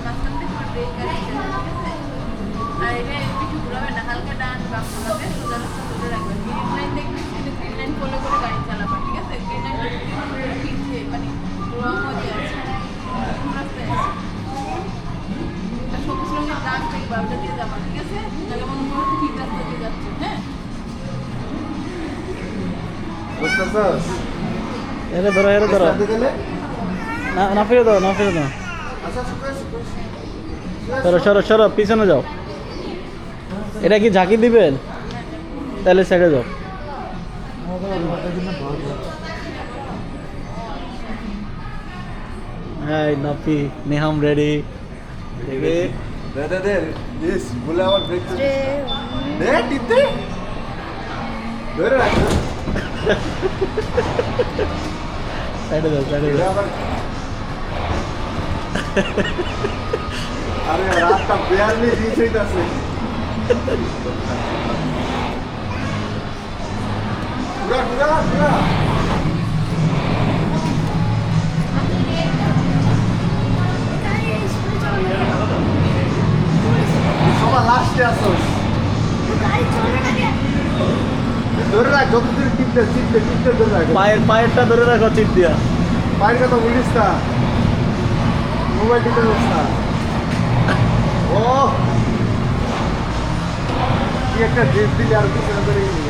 মাঝখান থেকে ব্রেক আর এটা একটু ঘুরাবে না, হালকা ডান বাম ঘুরাবে, সোজা রাস্তা ধরে রাখবে। গ্রিন লাইন দেখবে, গ্রিন লাইন ফলো করে গাড়ি চালাবে, ঠিক আছে? গ্রিন লাইন পিছিয়ে মানে রং হয়ে আছে, রাস্তায় আছে, সবুজ রঙের দাগ দেখবা, ওটা দিয়ে যাবা, ঠিক আছে? তাহলে মনে করো ঠিক রাস্তা দিয়ে যাচ্ছে, হ্যাঁ? বুঝতেছস? এরে ধরো না ফিরে দাও আচ্ছা সরো পিছনে যাও। এটা কি ঝাঁকি দিবেন? তাহলে সাইডে যাও। হ্যাঁ নাফি নেহাম রেডি। দে দিস বলে আমার ব্রেক দে টিপতে ধরে রাখ। সাইডে যাও এটা আবার আরে রাতটা বেয়ার নেই দিয়েছে আছে পুরা সবার লাস্টে আসোস ধরে রাখ, যত দূর টিপতে ধরে রাখ। পায়েরটা ধরে রাখো চিপ দিয়া। পায়ের কথা বলিস না, মোবাইল টিপতে বলিস না। ও কি একটা ড্রেস দিলে আর পিছনে ধরে গেলি।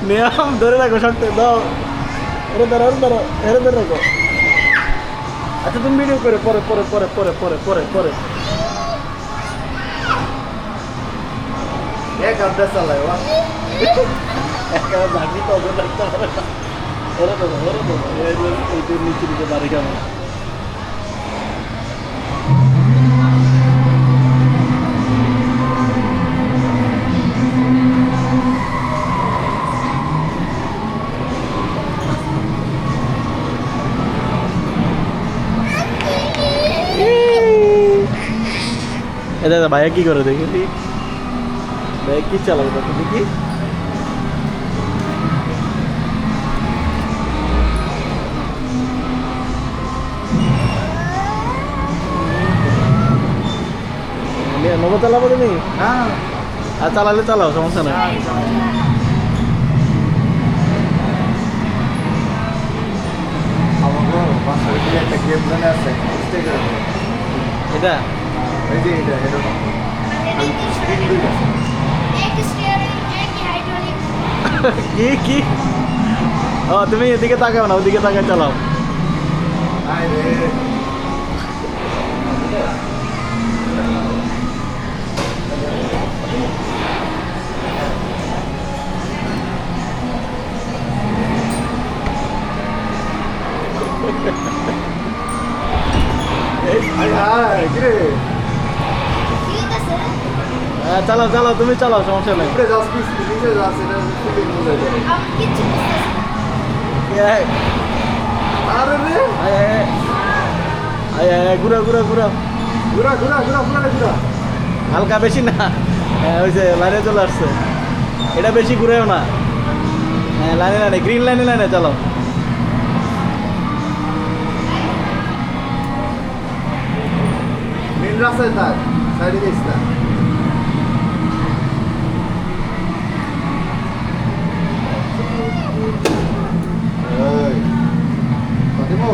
নেহাম ধরে রাখো শক্ত দাও। এরে ধরে রাখো। আচ্ছা তুমি ভিডিও করে পরে এক আধা চালায় ওয়া একেবারে ঝাঁকি তো ওদের রাখতে পারে না। ওরে দেবো এইটা নিচে দিকে বাড়ি কেমন। এটা ভাইয়া কি করে দেখি ভাইয়া কি চালাবে দেখো দেখি। নব চালাবো তুমি? হ্যাঁ আর চালালে চালাও, সমস্যা নেই। আমাকে বাসার দিকে একটা গেম জানে আছে এটা এই যে এটা স্ক্রিন দুই আছে। কি ও তুমি এদিকে তাকাও না, ওদিকে তাকায় চালাও। আয় রে কিরে হ্যাঁ চালাও তুমি চালাও, সমস্যা নেই। উপরে যাস পিস নিচে যাস এটা ফিলিং বোঝা যায়। আরে রে ঘুরা ঘুরা হালকা, বেশি না। ওই যে লাইনে চলে আসছে, এটা বেশি ঘুরেও না। হ্যাঁ লাইনে গ্রিন লাইনে চালাও। মেন রাস্তায় থাক, সাইডে যাইস না। এই ফাতিমা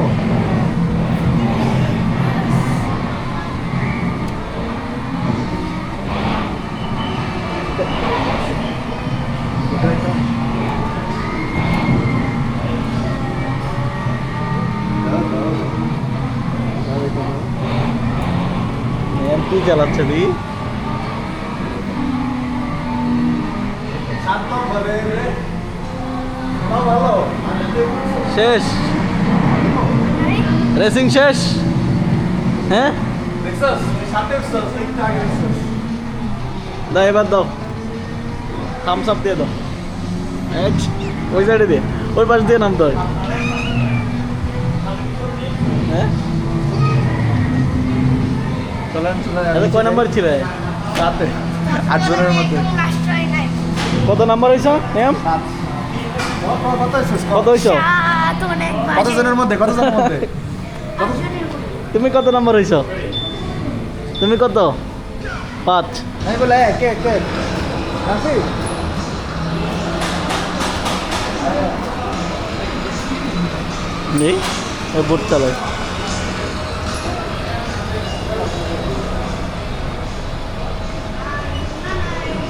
এমপি চালাচ্ছে দি। শেষ রেসিং শেষ। হ্যাঁ দেখছস সাথে উঠছস একটু আগে উঠছস দাও এবার দাও থামস আপ দিয়ে দাও ওই সাইডে দিয়ে ওই পাশ দিয়ে নামতে হয় হ্যাঁ চলেন চলে এটা কয় নাম্বার ছিল সাথে 8 জনের মধ্যে কত নাম্বার হয়েছ ম্যাম কত হইছস কত হয়েছ কত জনের মধ্যে কত জনের মধ্যে তুমি কত নাম্বার হয়েছ তুমি কত 5 আমি বলে কে কে আসি নেই বোট চালায়